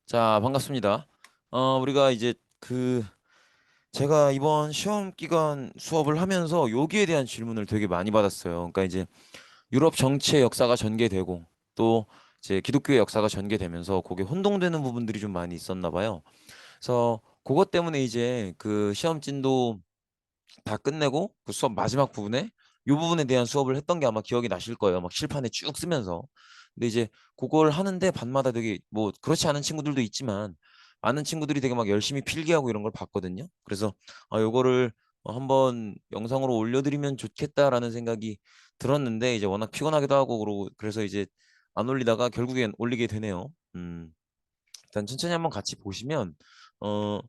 자, 반갑습니다. 우리가 이제 제가 이번 시험 기간 수업을 하면서 여기에 대한 질문을 되게 많이 받았어요. 그러니까 이제 유럽 정치의 역사가 전개되고 또 이제 기독교의 역사가 전개되면서 거기에 혼동되는 부분들이 좀 많이 있었나 봐요. 그래서 그것 때문에 이제 그 시험진도 다 끝내고 그 수업 마지막 부분에 이 부분에 대한 수업을 했던 게 아마 기억이 나실 거예요. 막 실판에 쭉 쓰면서. 근데 이제 그걸 하는데 반마다 되게 뭐 그렇지 않은 친구들도 있지만 많은 친구들이 되게 막 열심히 필기하고 이런 걸 봤거든요. 그래서 요거를 한번 영상으로 올려드리면 좋겠다라는 생각이 들었는데 이제 워낙 피곤하기도 하고 그러고 그래서 이제 안 올리다가 결국엔 올리게 되네요. 일단 천천히 한번 같이 보시면 어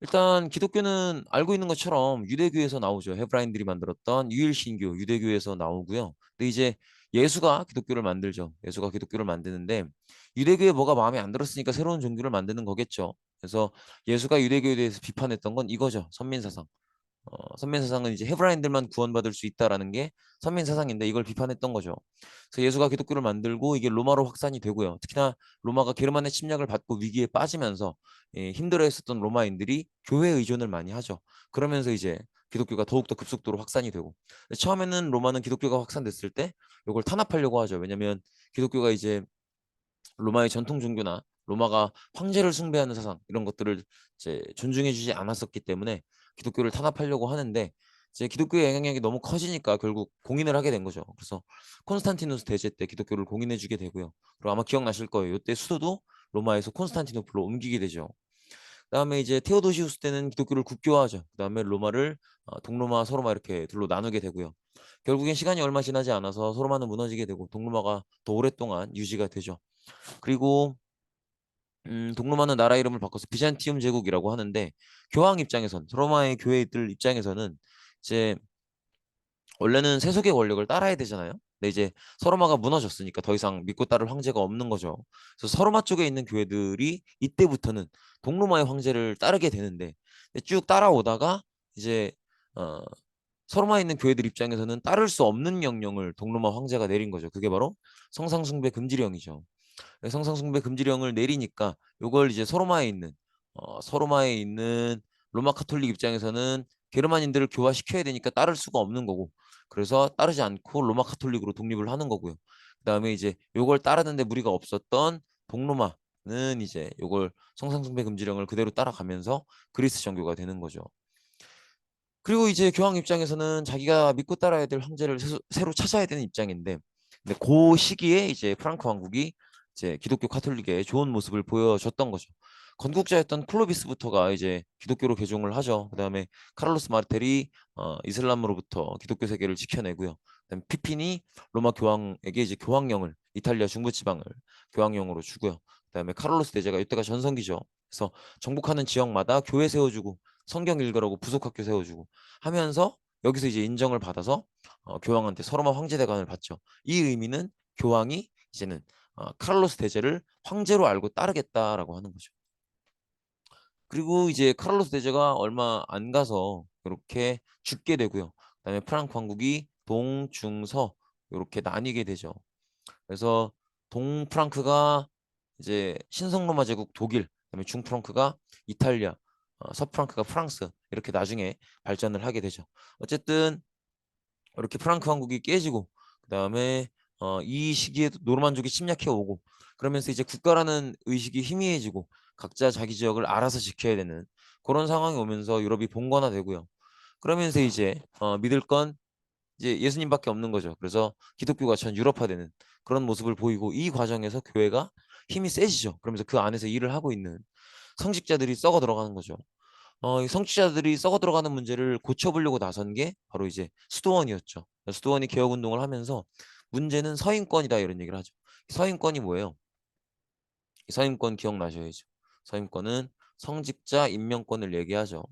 일단 기독교는 알고 있는 것처럼 유대교에서 나오죠. 헤브라인들이 만들었던 유일신교 유대교에서 나오고요. 근데 이제 예수가 기독교를 만들죠. 예수가 기독교를 만드는데 유대교에 뭐가 마음에 안 들었으니까 새로운 종교를 만드는 거겠죠. 그래서 예수가 유대교에 대해서 비판했던 건 이거죠. 선민사상. 선민사상은 이제 헤브라인들만 구원받을 수 있다라는 게 선민사상인데 이걸 비판했던 거죠. 그래서 예수가 기독교를 만들고 이게 로마로 확산이 되고요. 특히나 로마가 게르만의 침략을 받고 위기에 빠지면서 힘들어했었던 로마인들이 교회 의존을 많이 하죠. 그러면서 이제 기독교가 더욱더 급속도로 확산이 되고 처음에는 로마는 기독교가 확산됐을 때 이걸 탄압하려고 하죠. 왜냐하면 기독교가 이제 로마의 전통 종교나 로마가 황제를 숭배하는 사상 이런 것들을 이제 존중해주지 않았었기 때문에 기독교를 탄압하려고 하는데 이제 기독교의 영향력이 너무 커지니까 결국 공인을 하게 된 거죠. 그래서 콘스탄티누스 대제 때 기독교를 공인해주게 되고요. 그리고 아마 기억나실 거예요. 이때 수도도 로마에서 콘스탄티노플로 옮기게 되죠. 그다음에 이제 테오도시우스 때는 기독교를 국교화하죠. 그다음에 로마를 동로마, 서로마 이렇게 둘로 나누게 되고요. 결국엔 시간이 얼마 지나지 않아서 서로마는 무너지게 되고 동로마가 더 오랫동안 유지가 되죠. 그리고 동로마는 나라 이름을 바꿔서 비잔티움 제국이라고 하는데 교황 입장에선 로마의 교회들 입장에서는 이제 원래는 세속의 권력을 따라야 되잖아요. 근데 이제 서로마가 무너졌으니까 더 이상 믿고 따를 황제가 없는 거죠. 그래서 서로마 쪽에 있는 교회들이 이때부터는 동로마의 황제를 따르게 되는데 쭉 따라오다가 이제 어, 서로마에 있는 교회들 입장에서는 따를 수 없는 명령을 동로마 황제가 내린 거죠. 그게 바로 성상숭배 금지령이죠. 성상숭배 금지령을 내리니까 요걸 이제 서로마에 있는 로마 카톨릭 입장에서는 게르만인들을 교화시켜야 되니까 따를 수가 없는 거고 그래서 따르지 않고 로마 카톨릭으로 독립을 하는 거고요. 그다음에 이제 요걸 따르는데 무리가 없었던 동로마는 이제 요걸 성상숭배 금지령을 그대로 따라가면서 그리스 정교가 되는 거죠. 그리고 이제 교황 입장에서는 자기가 믿고 따라야 될 황제를 새로 찾아야 되는 입장인데, 근데 그 시기에 이제 프랑크 왕국이 이제 기독교 카톨릭의 좋은 모습을 보여줬던 거죠. 건국자였던 클로비스부터가 이제 기독교로 개종을 하죠. 그다음에 카를로스 마르텔이 이슬람으로부터 기독교 세계를 지켜내고요. 그다음에 피핀이 로마 교황에게 이제 교황령을 이탈리아 중부 지방을 교황령으로 주고요. 그다음에 카를로스 대제가 이때가 전성기죠. 그래서 정복하는 지역마다 교회 세워주고 성경 읽으라고 부속학교 세워주고 하면서 여기서 이제 인정을 받아서 교황한테 서로마 황제대관을 받죠. 이 의미는 교황이 이제는 카를로스 대제를 황제로 알고 따르겠다라고 하는 거죠. 그리고 이제 카를로스 대제가 얼마 안 가서 이렇게 죽게 되고요. 그다음에 프랑크 왕국이 동, 중, 서 이렇게 나뉘게 되죠. 그래서 동프랑크가 이제 신성로마 제국 독일, 그다음에 중프랑크가 이탈리아, 서프랑크가 프랑스 이렇게 나중에 발전을 하게 되죠. 어쨌든 이렇게 프랑크 왕국이 깨지고 그다음에 이 시기에 노르만족이 침략해 오고 그러면서 이제 국가라는 의식이 희미해지고 각자 자기 지역을 알아서 지켜야 되는 그런 상황이 오면서 유럽이 봉건화되고요. 그러면서 이제 믿을 건 이제 예수님밖에 없는 거죠. 그래서 기독교가 전 유럽화되는 그런 모습을 보이고 이 과정에서 교회가 힘이 세지죠. 그러면서 그 안에서 일을 하고 있는 성직자들이 썩어 들어가는 거죠. 이 성직자들이 썩어 들어가는 문제를 고쳐보려고 나선 게 바로 이제 수도원이었죠. 수도원이 개혁 운동을 하면서 문제는 서인권이다 이런 얘기를 하죠. 서인권이 뭐예요? 서인권 기억나셔야죠. 서인권은 성직자 임명권을 얘기하죠.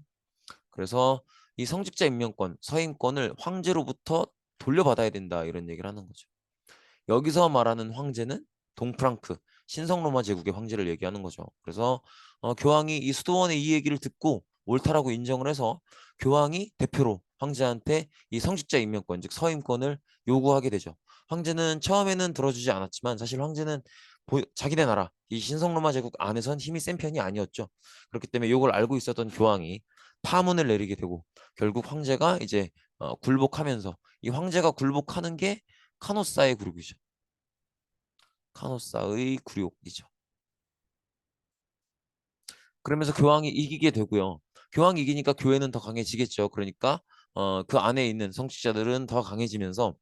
그래서 이 성직자 임명권, 서인권을 황제로부터 돌려받아야 된다 이런 얘기를 하는 거죠. 여기서 말하는 황제는 동프랑크, 신성로마 제국의 황제를 얘기하는 거죠. 그래서 교황이 이 수도원의 이 얘기를 듣고 옳다라고 인정을 해서 교황이 대표로 황제한테 이 성직자 임명권, 즉 서임권을 요구하게 되죠. 황제는 처음에는 들어주지 않았지만 사실 황제는 자기네 나라 이 신성로마 제국 안에선 힘이 센 편이 아니었죠. 그렇기 때문에 이걸 알고 있었던 교황이 파문을 내리게 되고 결국 황제가 이제 굴복하면서 이 황제가 굴복하는 게 카노사의 굴욕이죠. 카노사의 굴욕이죠. 그러면서 교황이 이기게 되고요. 교황이 이기니까 교회는 더 강해지겠죠. 그러니까 그 안에 있는 성직자들은 더 강해지면서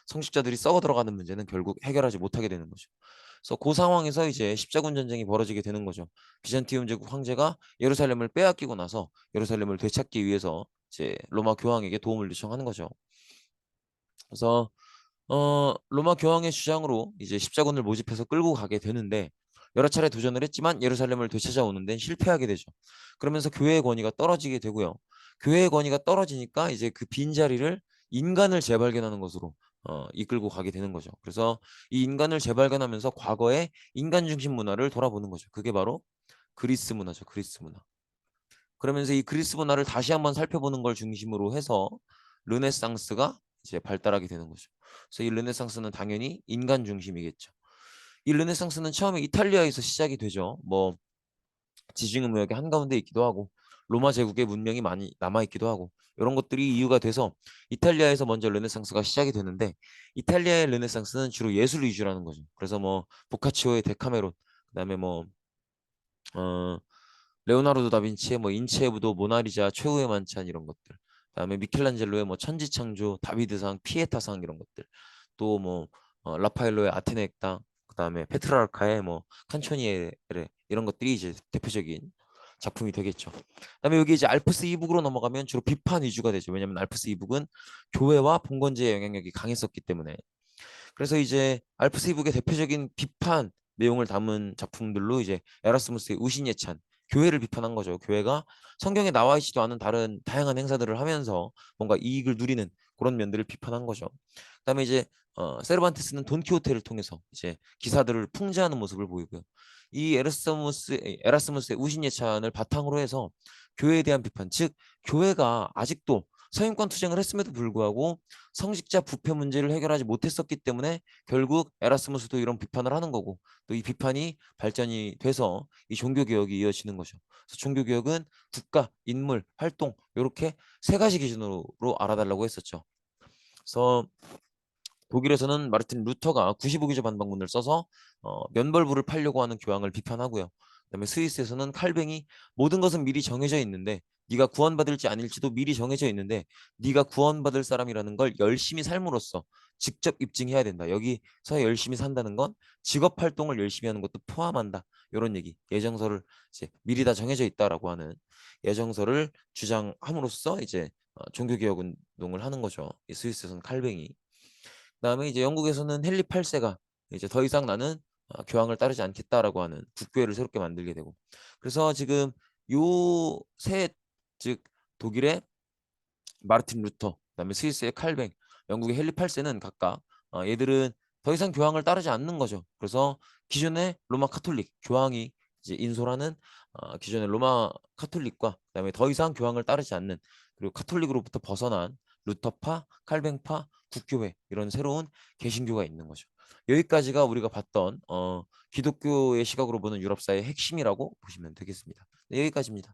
성직자들이 썩어 들어가는 문제는 결국 해결하지 못하게 되는 거죠. 그래서 그 상황에서 이제 십자군 전쟁이 벌어지게 되는 거죠. 비잔티움 제국 황제가 예루살렘을 빼앗기고 나서 예루살렘을 되찾기 위해서 이제 로마 교황에게 도움을 요청하는 거죠. 그래서 로마 교황의 주장으로 이제 십자군을 모집해서 끌고 가게 되는데 여러 차례 도전을 했지만 예루살렘을 되찾아오는 데는 실패하게 되죠. 그러면서 교회의 권위가 떨어지게 되고요. 교회의 권위가 떨어지니까 이제 그 빈자리를 인간을 재발견하는 것으로 이끌고 가게 되는 거죠. 그래서 이 인간을 재발견하면서 과거의 인간 중심 문화를 돌아보는 거죠. 그게 바로 그리스 문화죠. 그리스 문화. 그러면서 이 그리스 문화를 다시 한번 살펴보는 걸 중심으로 해서 르네상스가 이제 발달하게 되는 거죠. 그래서 이 르네상스는 당연히 인간 중심이겠죠. 이 르네상스는 처음에 이탈리아에서 시작이 되죠. 뭐 지중해 무역의 한가운데 있기도 하고 로마 제국의 문명이 많이 남아 있기도 하고 이런 것들이 이유가 돼서 이탈리아에서 먼저 르네상스가 시작이 되는데 이탈리아의 르네상스는 주로 예술 위주라는 거죠. 그래서 뭐 보카치오의 데카메론, 그다음에 뭐 어, 레오나르도 다빈치의 뭐 인체의 부도, 모나리자, 최후의 만찬 이런 것들. 그다음에 미켈란젤로의 뭐 천지창조, 다비드상, 피에타상 이런 것들. 또 뭐 라파엘로의 아테네 액당, 그다음에 페트라르카의 뭐 칸초니에레 이런 것들이 이제 대표적인 작품이 되겠죠. 그다음에 여기 이제 알프스 이북으로 넘어가면 주로 비판 위주가 되죠. 왜냐하면 알프스 이북은 교회와 봉건제의 영향력이 강했었기 때문에. 그래서 이제 알프스 이북의 대표적인 비판 내용을 담은 작품들로 이제 에라스무스의 우신예찬, 교회를 비판한 거죠. 교회가 성경에 나와 있지도 않은 다른 다양한 행사들을 하면서 뭔가 이익을 누리는 그런 면들을 비판한 거죠. 그다음에 이제 세르반테스는 돈키호테를 통해서 이제 기사들을 풍자하는 모습을 보이고요. 이 에라스무스의 우신예찬을 바탕으로 해서 교회에 대한 비판, 즉 교회가 아직도 서인권 투쟁을 했음에도 불구하고 성직자 부패 문제를 해결하지 못했었기 때문에 결국 에라스무스도 이런 비판을 하는 거고 또 이 비판이 발전이 돼서 이 종교개혁이 이어지는 거죠. 그래서 종교개혁은 국가, 인물, 활동 이렇게 세 가지 기준으로 알아달라고 했었죠. 그래서 독일에서는 마르틴 루터가 95기조 반박문을 써서 면벌부를 팔려고 하는 교황을 비판하고요. 그다음에 스위스에서는 칼뱅이 모든 것은 미리 정해져 있는데 네가 구원받을지 아닐지도 미리 정해져 있는데 네가 구원받을 사람이라는 걸 열심히 삶으로써 직접 입증해야 된다. 여기서 열심히 산다는 건 직업 활동을 열심히 하는 것도 포함한다. 이런 얘기. 예정서를 이제 미리 다 정해져 있다라고 하는 예정서를 주장함으로써 이제 종교개혁 운동을 하는 거죠. 이 스위스에서는 칼뱅이. 그다음에 이제 영국에서는 헨리 8세가 이제 더 이상 나는 교황을 따르지 않겠다라고 하는 국교회를 새롭게 만들게 되고 그래서 지금 요세 즉 독일의 마르틴 루터, 그다음에 스위스의 칼뱅, 영국의 헨리 8세는 각각 얘들은 더 이상 교황을 따르지 않는 거죠. 그래서 기존의 로마 카톨릭 교황이 이제 인솔하는 기존의 로마 카톨릭과 그다음에 더 이상 교황을 따르지 않는 그리고 카톨릭으로부터 벗어난 루터파, 칼뱅파, 국교회 이런 새로운 개신교가 있는 거죠. 여기까지가 우리가 봤던 기독교의 시각으로 보는 유럽사의 핵심이라고 보시면 되겠습니다. 네, 여기까지입니다.